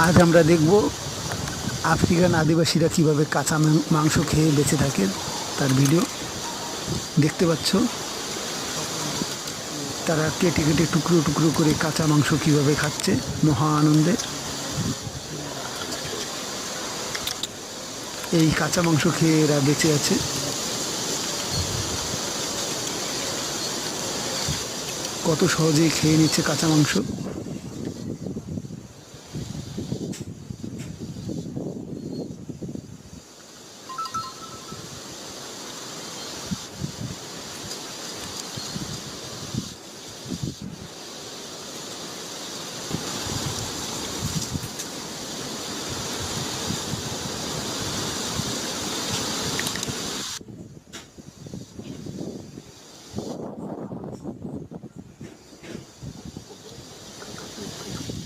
আজ আমরা দেখব আফ্রিকান আদিবাসীরা কিভাবে কাঁচা মাংস খেয়ে বেঁচে থাকে তার ভিডিও দেখতে পাচ্ছ। তারা কেটে কেটে টুকরো টুকরো করে কাঁচা মাংস কিভাবে খাচ্ছে মহা আনন্দে। এই কাঁচা মাংস খেয়ে এরা বেঁচে আছে। কত সহজেই খেয়ে নিচ্ছে কাঁচা মাংস।